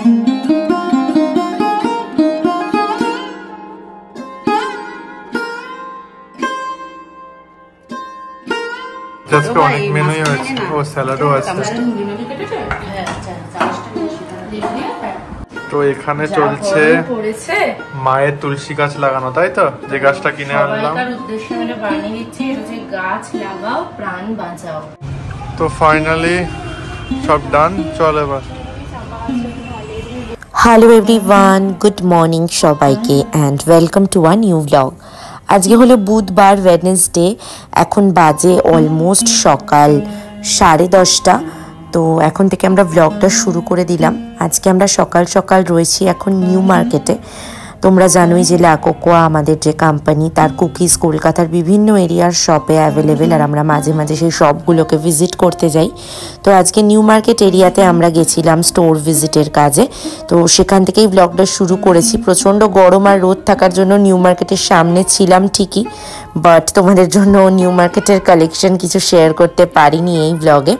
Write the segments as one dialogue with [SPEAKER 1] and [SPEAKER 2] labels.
[SPEAKER 1] আজকে অনেক মেনুই আছে, ও স্যালাডও আছে। তো এখানে চলছে মায়ের তুলসী গাছ লাগানো, তাই তো? যে গাছটা কিনে আনলাম। তো ফাইনালি সব ডান, চল এবার।
[SPEAKER 2] হ্যালো এভরিওয়ান, গুড মর্নিং সবাইকে and welcome to a new blog. আজকে হলো বুধবার, ওয়েডনেসডে। এখন বাজে অলমোস্ট সকাল 10:30। তো এখন থেকে আমরা ব্লগটা শুরু করে দিলাম। আজকে আমরা সকাল সকাল রয়েছি এখন নিউ মার্কেটে। তোমরা জানোই যে লা কোকোয়া আমাদের যে কোম্পানি, তার কুকিজ কলকাতার বিভিন্ন এরিয়ার শপে অ্যাভেলেবেল, আর আমরা মাঝে মাঝে সেই শপগুলোকে ভিজিট করতে যাই। তো আজকে নিউ মার্কেট এরিয়াতে আমরা গেছিলাম স্টোর ভিজিটের কাজে। তো সেখান থেকেই ব্লগটা শুরু করেছি। প্রচণ্ড গরম আর রোদ থাকার জন্য নিউ মার্কেটের সামনে ছিলাম ঠিকই, বাট তোমাদের জন্য নিউ মার্কেটের কালেকশন কিছু শেয়ার করতে পারিনি এই ব্লগে।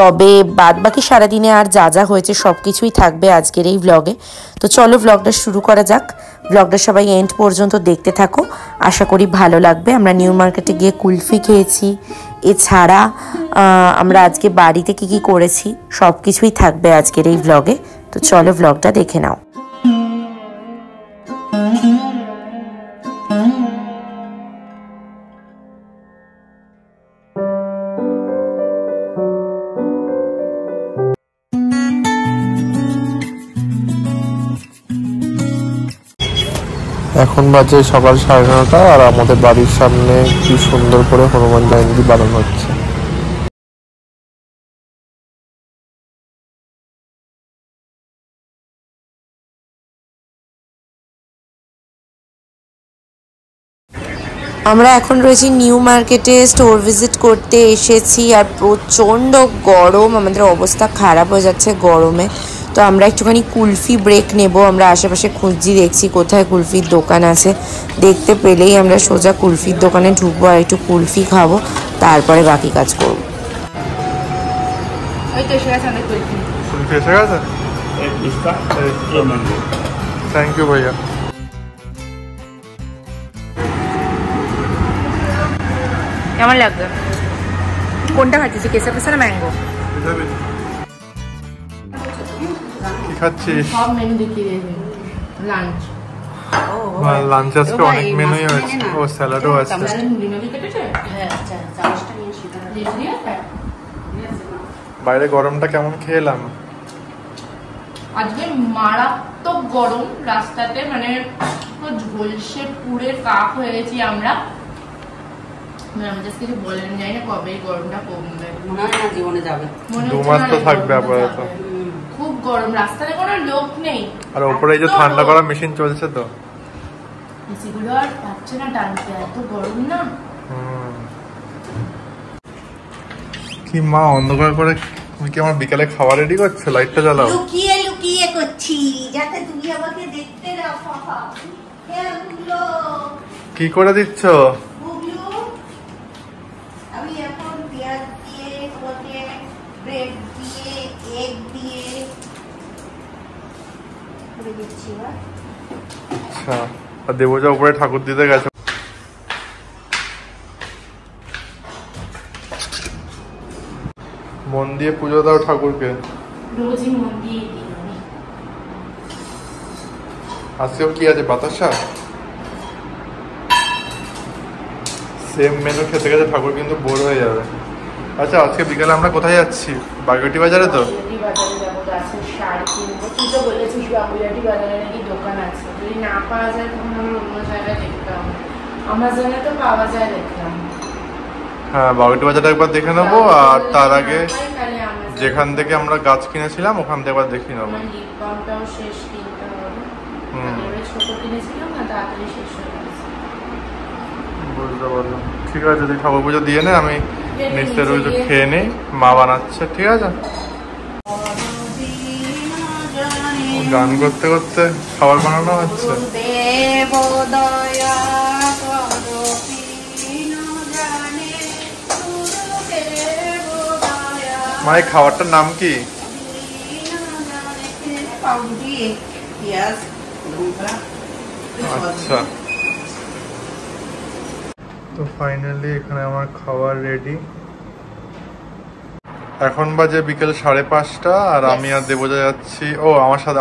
[SPEAKER 2] তবে বাদ বাকি সারাদিনে আর যা যা হয়েছে সব কিছুই থাকবে আজকের এই ব্লগে। তো চলো ব্লগটা শুরু করা যাক। ব্লগটা সবাই এন্ড পর্যন্ত দেখতে থাকো, আশা করি ভালো লাগবে। আমরা নিউ মার্কেটে গিয়ে কুলফি খেয়েছি, এছাড়া আমরা আজকে বাড়িতে কী করেছি সব কিছুই থাকবে আজকের এই ব্লগে। তো চলো ব্লগটা দেখে নাও।
[SPEAKER 1] এখন বাজে সকাল 9:30 আর আমাদের বাড়ির সামনে কি সুন্দর করে হনুমান জয়ন্তী বানানো হচ্ছে।
[SPEAKER 2] আমরা এখন রয়েছি নিউ মার্কেটে, স্টোর ভিজিট করতে এসেছি। আর প্রচণ্ড গরম, আমাদের অবস্থা খারাপ হয়ে যাচ্ছে গরমে। তো আমরা একটুখানি কুলফি ব্রেক নেব। আমরা আশেপাশে খুঁজছি, দেখছি কোথায় কুলফির দোকান আছে। দেখতে পেলেই আমরা সোজা কুলফির দোকানে ঢুকবো আর একটু কুলফি খাবো, তারপরে বাকি কাজ করবো।
[SPEAKER 1] থ্যাংক ইউ ভাইয়া।
[SPEAKER 3] কেমন লাগবে? কোনটা খাচ্ছিস, কেসা পেসা না ম্যাঙ্গো?
[SPEAKER 1] কি খাচ্ছিস?
[SPEAKER 3] সব মেনু দেখিয়ে দিয়েছি। লাঞ্চ,
[SPEAKER 1] লাঞ্চ আজকে অনেক মেনুই আছে, ও স্যালাডও আছে। বাইরে গরমটা কেমন খেলাম
[SPEAKER 3] আজকে? মারাত্মক গরম রাস্তাতে, মানে পুরো ঝলসে পুড়ে কাক হয়ে গেছি আমরা। কিছু বলেন যাই না কবে গরমটা কমবে, মনে হয় না জীবনে যাবে।
[SPEAKER 1] 2 মাস তো থাকবে আপাতত।
[SPEAKER 3] খুব গরম, রাস্তাতে কোনো লোক নেই।
[SPEAKER 1] আর উপরে এই যে ঠান্ডা করা মেশিন চলছে, তো
[SPEAKER 3] এসিগুলো আর পাচ্ছে না টানতে, এত গরম না।
[SPEAKER 1] কি মা অন্ধকার করে তুমি কি আমার বিকালে খাওয়া রেডি করছো? লাইটটা জ্বালাও।
[SPEAKER 4] লুকিয়ে লুকিয়ে করছি যাতে তুমি আমাকে দেখতে না পাও।
[SPEAKER 1] কি করে দিচ্ছ?
[SPEAKER 4] আমি এখন পেঁয়াজ দিয়ে, তোমাকে ব্রেড দিয়ে, এগ দিয়ে করে দিচ্ছি।
[SPEAKER 1] আচ্ছা, আর দেবজা উপরে ঠাকুর দিতে গেছে। মন দিয়ে পুজো দাও ঠাকুরকে।
[SPEAKER 3] রোজই মন দিয়ে দিই।
[SPEAKER 1] আজকেও কি আছে? বাতাসা। সেম মেনু খেতে খেতে ঠাকুর কিন্তু বোর হয়ে যাবে। আচ্ছা, আজকে বিকালে আমরা কোথায় যাচ্ছি? বাগুইয়াটি বাজারে। তো
[SPEAKER 3] বাজারে যাবো, গাছের সার কিনবো। তুই তো বলেছিস বাগুইয়াটি বাজারে নাকি দোকান আছে, যদি না পাওয়া যায় তখন আমরা অন্য জায়গায় দেখতাম। আমাজনে তো পাওয়া যায় দেখলাম।
[SPEAKER 1] হ্যাঁ, বাগুইয়াটি বাজারটা একবার দেখে নেবো, আর তার আগে যেখান থেকে আমরা গাছ কিনেছিলাম ওখান থেকে একবার দেখে নেবো।
[SPEAKER 3] লিপ বামটাও শেষ কিনতে হবে। ছোট কিনেছিলাম না, তাড়াতাড়ি শেষ হয়ে গেছে।
[SPEAKER 1] বুঝতে পারলাম। ঠিক আছে, যদি ঠাকুর পুজো দিয়ে নে, আমি নিশ্চয় রোজ খেয়ে নেই। মা বানাচ্ছে, ঠিক আছে। গান করতে করতে খাবার বানানো হচ্ছে। মা, এই খাবারটার নাম কি?
[SPEAKER 4] পাউরুটি, পেঁয়াজ, লঙ্কা।
[SPEAKER 1] আচ্ছা, তো ফাইনালি এখানে আমার খাবার রেডি। এখন বাজে বিকেল 5:30 আর আমি আর দেবজা যাচ্ছি। ও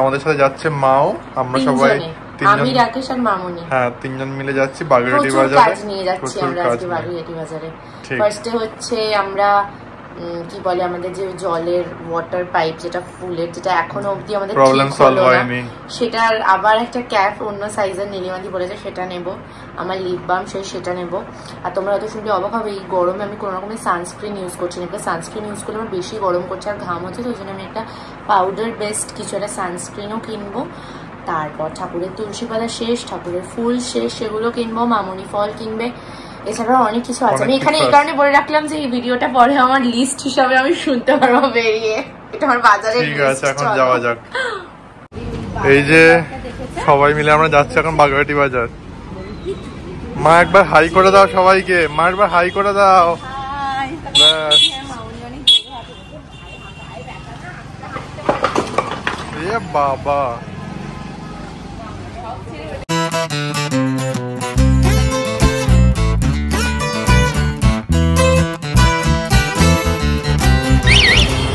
[SPEAKER 1] আমাদের সাথে যাচ্ছে মাও। আমরা সবাই
[SPEAKER 3] আমি, রাকেশ আর মামুনি,
[SPEAKER 1] হ্যাঁ 3 জন মিলে যাচ্ছি বাগুইআটি বাজারে।
[SPEAKER 3] কাজ নিয়ে যাচ্ছি আমরা আজকে বাগুইআটি বাজারে। ফার্স্টে হচ্ছে আমরা কি বলে আমাদের যে জলের ওয়াটার পাইপ যেটা ফুলের, যেটা এখনো অবধি আমাদের
[SPEAKER 1] প্রবলেম সলভ হয়নি,
[SPEAKER 3] সেটার আবার একটা ক্যাপ অন্য সাইজের নীলিমাদি বলেছে সেটা নেব। আমার লিপ বাম সেটা নেব। আর তোমরা হয়তো শুনলে অবাক হবে, এই গরমে আমি কোনো রকমের সানস্ক্রিন ইউজ করছি না। সানস্ক্রিন ইউজ করলে আমার বেশি গরম করছে আর ঘাম হচ্ছে, তো ওই জন্য আমি একটা পাউডার বেসড কিছু একটা সানস্ক্রিনও কিনবো। তারপর ঠাকুরের তুলসী পাতা শেষ, ঠাকুরের ফুল শেষ, সেগুলো কিনবো। মামুনি ফল কিনবে, এছাড়াও অনেক কিছু আছে। আমি এখানে এই কারণে বলে রাখলাম যে এই ভিডিওটা পরে আমার লিস্ট হিসাবে আমি শুনতে পারবো বেরিয়ে। এটা আমার বাজারে।
[SPEAKER 1] ঠিক আছে, এখন যাওয়া যাক। এই যে সবাই মিলে আমরা যাচ্ছি এখন বাগুইআটি বাজার। মা একবার হাই করে দাও সবাইকে, মা একবার হাই করে দাও। বাবা,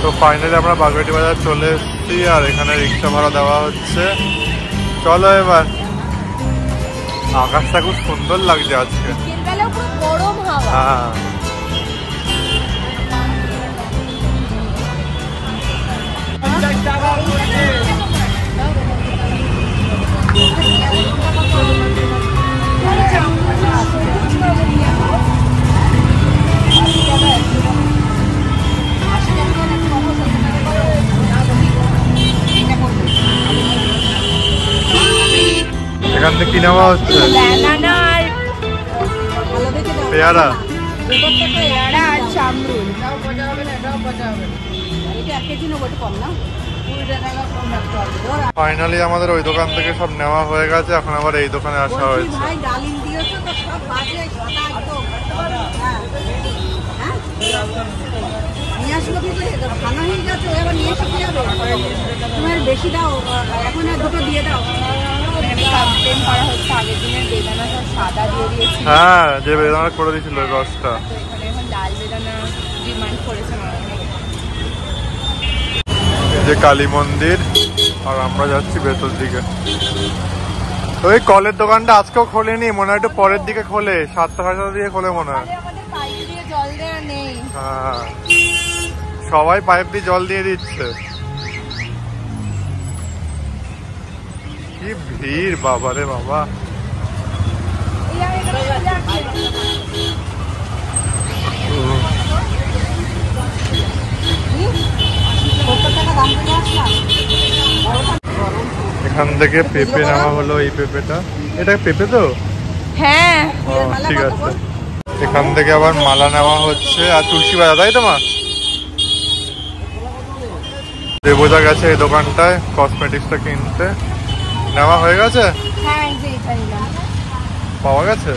[SPEAKER 1] তো ফাইনালি আমরা বাগুইআটি বাজার চলে এসেছি আর এখানে রিক্সা ভাড়া দেওয়া হচ্ছে। চলো এবার। আকাশটা খুব সুন্দর লাগছে আজকে। হ্যাঁ, এখান থেকে কি নেওয়া হচ্ছে? পেয়ারা, ফাইনালি আমাদের ওই দোকান থেকে সব নেওয়া হয়ে গেছে। এখন আবার এই দোকানে আসা হয়েছে।
[SPEAKER 4] বেশি দাও, এখন দুটো দিয়ে দাও।
[SPEAKER 1] হ্যাঁ, যে বেদানা করে দিয়েছিল রসটা। যে কালী মন্দির, আর আমরা যাচ্ছি ভেতর দিকে। ওই কলের দোকানটা আজকেও খোলেনি, মনে হয় একটু পরের দিকে খোলে, 7টা 7:30 দিকে খোলে মনে হয়। হ্যাঁ, সবাই পাইপ দিয়ে জল দিয়ে দিচ্ছে। কি ভিড় বাবা রে বাবা। এখান থেকে পেঁপে নেওয়া হলো, এই পেঁপেটা। এটা পেঁপে তো?
[SPEAKER 3] হ্যাঁ,
[SPEAKER 1] ঠিক আছে। এখান থেকে আবার মালা নেওয়া হচ্ছে আর তুলসী পাতা, তাই তো মা? দেবজা গেছে এই দোকানটায় কসমেটিক্সটা কিনতে। নেওয়া হয়ে গেছে? পাওয়া গেছে?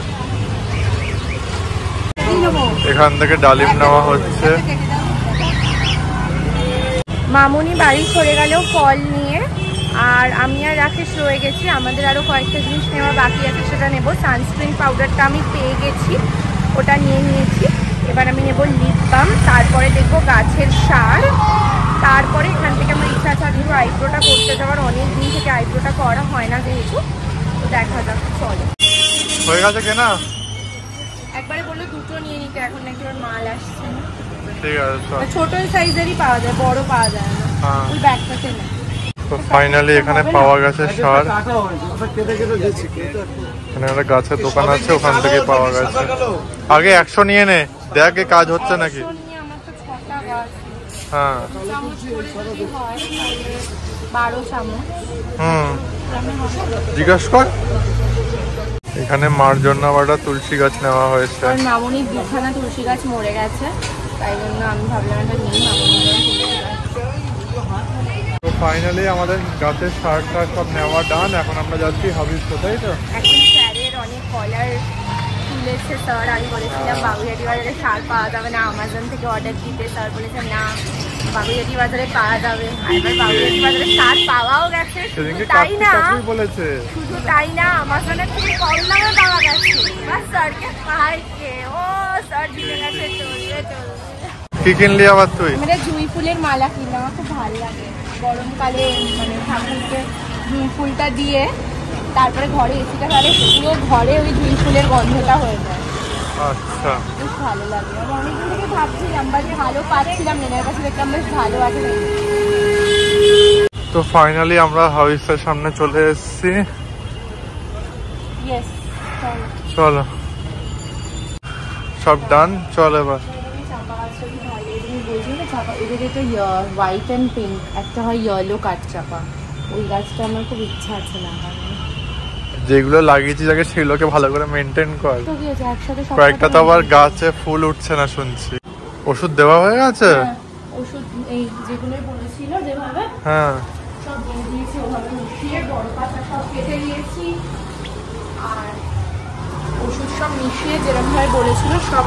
[SPEAKER 1] এখান থেকে ডালিম নেওয়া হচ্ছে।
[SPEAKER 3] মামুনি বাড়ি চলে গেল ফল নিয়ে, আর আমি আর রাকেশ রয়ে গেছি। আমাদের আরো কয়েকটা জিনিস নেওয়া বাকি আছে, সেটা নেব। সানস্ক্রিন পাউডারটা আমি পেয়ে গেছি, ওটা নিয়ে নিয়েছি। এবার আমি নেব লিপ বাম, তারপরে দেখবো গাছের সার, তারপরে এখান থেকে আমার ইচ্ছা আছে আজকে আইব্রোটা করতে যাওয়ার। অনেক দিন থেকে আইব্রোটা করা হয় না যেহেতু, তো দেখা যাক। চলো,
[SPEAKER 1] হয়ে গেছে কেনা?
[SPEAKER 3] একবারে বললো দুটো নিয়ে নিতে, এখন নাকি ওর মাল আসছে না।
[SPEAKER 1] ঠিক আছে,
[SPEAKER 3] ছোট সাইজেরই পাওয়া যায়, বড় পাওয়া যায় না। ওই ব্যাগটা কেনা।
[SPEAKER 1] তো ফাইনালি এখানে পাওয়া গেছে সার। এখানে একটা গাছের দোকান আছে, ওখান থেকে পাওয়া গেছে। আগে 100 নিয়ে নে, দেখ কাজ হচ্ছে নাকি। হ্যাঁ,
[SPEAKER 3] 12 চামচ।
[SPEAKER 1] জিজ্ঞাসা কর। এখানে মার জন্য আবার একটা তুলসী গাছ নেওয়া হয়েছে।
[SPEAKER 3] মামুনির 2খানা তুলসী গাছ মরে গেছে, তাই জন্য আমি ভাবলাম এটা নিই।
[SPEAKER 1] তো ফাইনালি আমাদের গাছের সার টার সব নেওয়া ডান। এখন আমরা যাচ্ছি হাবিজ, তাই তো?
[SPEAKER 3] এখন স্যারের অনেক কলার তুলেছে স্যার। আমি বলেছিলাম বাগুইআটি বাজারে সার পাওয়া যাবে না, আমাজন থেকে অর্ডার দিতে। স্যার বলেছে না, বাবুজাটি বাজারে পাওয়া যাবে। আর এবার বাবুজাটি বাজারে স্বাদ পাওয়াও গেছে।
[SPEAKER 1] সেদিনকে
[SPEAKER 3] তাই না,
[SPEAKER 1] বলেছে
[SPEAKER 3] শুধু তাই না, আমাজনের থেকে কম দামে পাওয়া গেছে। বাস স্যারকে পাইকে ও স্যার দিতে গেছে, চলবে চলবে।
[SPEAKER 1] কি কিনলি আবার তুই?
[SPEAKER 3] মানে জুঁই ফুলের মালা কিনলাম, আমার খুব ভালো লাগে গরমকালে, মানে ঠাকুরকে জুঁই ফুলটা দিয়ে তারপরে ঘরে এসিটা ফেলে, পুরো ঘরে ওই জুঁই ফুলের গন্ধটা হয়ে যায়।
[SPEAKER 1] আচ্ছা,
[SPEAKER 3] বেশ ভালো লাগে। আমি অনেকদিন থেকে ভাবছিলাম, বাট ভালো পাচ্ছিলাম না, এর কাছে দেখলাম বেশ ভালো আছে।
[SPEAKER 1] তো ফাইনালি আমরা হাউসের সামনে চলে এসেছি।
[SPEAKER 3] ইয়েস,
[SPEAKER 1] চলো সব ডান, চল এবার।
[SPEAKER 3] হোয়াইট অ্যান্ড পিঙ্ক একটা হয়, ইয়েলো কাঠচাপা, ওই গাছটা আমার খুব ইচ্ছা আছে লাগানোর।
[SPEAKER 1] যেগুলো লাগিয়েছি আগে সেগুলোকে ভালো করে মেনটেন কর।
[SPEAKER 3] তো কি আছে, একসাথে
[SPEAKER 1] কয়েকটা তো আবার গাছে ফুল উঠছে না শুনছি। ওষুধ দেওয়া হয়ে গেছে?
[SPEAKER 3] ওষুধ এই যেগুলো বলেছিল যেভাবে,
[SPEAKER 1] হ্যাঁ
[SPEAKER 3] সব দিয়ে দিয়েছি ওভাবে মিশিয়ে, বড় পাতা সব কেটে দিয়েছি, আর ওষুধ সব মিশিয়ে যেরকম ভাবে বলেছিল সব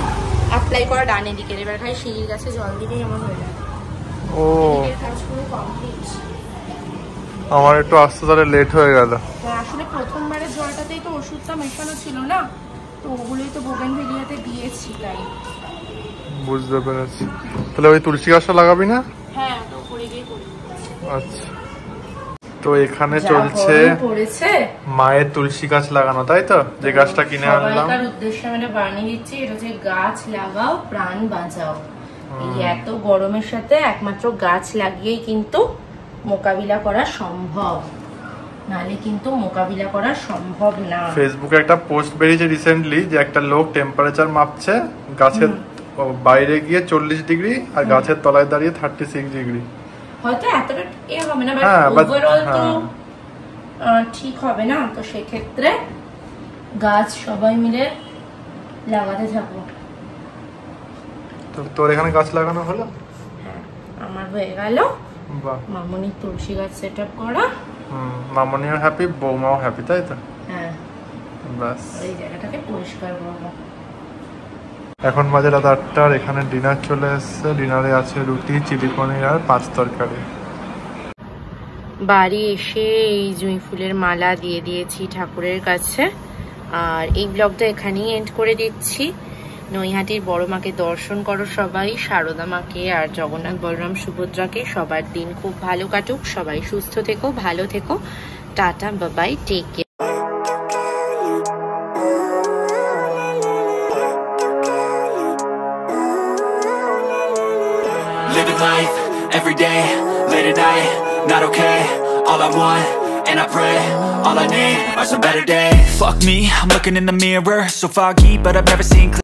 [SPEAKER 3] অ্যাপ্লাই করা ডানে দিকে। এবার খাই সিঁড়ির গাছে জল দিলেই আমার হয়ে যাবে।
[SPEAKER 1] ও,
[SPEAKER 3] কাজ পুরো কমপ্লিট।
[SPEAKER 1] আমার একটু আসতে ধরে লেট হয়ে গেল।
[SPEAKER 3] আসলে প্রথমবারের জলটাতেই তো ওষুধটা মেশানো ছিল না, তো ওগুলোই তো বোগেনভেলিয়াতে দিয়েছি, তাই।
[SPEAKER 1] বুঝতে পেরেছি। তাহলে ওই তুলসী গাছটা লাগাবি না?
[SPEAKER 3] হ্যাঁ, তো করে গিয়ে করি।
[SPEAKER 1] আচ্ছা, তো এখানে চলছে মায়ের তুলসী গাছ লাগানো, তাই তো? যে গাছটা কিনে আনলাম।
[SPEAKER 3] সবাইকার উদ্দেশ্যে আমরা বানিয়ে দিচ্ছি, এটা হচ্ছে গাছ লাগাও প্রাণ বাঁচাও। এই এত গরমের সাথে একমাত্র গাছ লাগিয়েই কিন্তু মোকাবিলা করা সম্ভব, নালে কিন্তু মোকাবিলা করা সম্ভব না।
[SPEAKER 1] ফেসবুকে একটা পোস্ট বেরিয়েছে রিসেন্টলি, যে একটা লোক টেম্পারেচার মাপছে গাছের বাইরে গিয়ে 40 ডিগ্রি আর গাছের তলায় দাঁড়িয়ে 36 ডিগ্রি।
[SPEAKER 3] হয়তো এতটা এ হবে না, বাট ওভারঅল তো ঠিক হবে না। তো সেক্ষেত্রে গাছ সবাই মিলে লাগাতে থাকবো।
[SPEAKER 1] তো তোর এখানে গাছ লাগানো হলো?
[SPEAKER 3] হ্যাঁ, আমার হয়ে গেল।
[SPEAKER 1] বাহ,
[SPEAKER 3] মামনির তুলসী গাছ সেট আপ করা।
[SPEAKER 1] মামনিও হ্যাপি, বৌমাও হ্যাপি, তাই তো?
[SPEAKER 3] হ্যাঁ,
[SPEAKER 1] বাস,
[SPEAKER 3] এই জায়গাটাকে পরিষ্কার করবো।
[SPEAKER 1] এখন বাজে রাত 8টা, এখানে ডিনার চলে এসছে। ডিনারে আছে রুটি, চিলি পনির আর 5 তরকারি।
[SPEAKER 3] বাড়ি এসে এই জুঁই ফুলের মালা দিয়ে দিয়েছি ঠাকুরের কাছে, আর এই ব্লগটা এখানেই এন্ড করে দিচ্ছি। নৈহাটির বড় মাকে দর্শন করো সবাই, সারদা মাকে আর জগন্নাথ বলরাম সুভদ্রাকে। সবার দিন খুব ভালো কাটুক, সবাই সুস্থ থেকো, ভালো থেকো। Tata, bye, take care.
[SPEAKER 5] Living life, every day, late at night, not okay. All I want, and I pray, all I need are some better days. Fuck me, I'm looking in the mirror, so foggy, but I've never seen clear.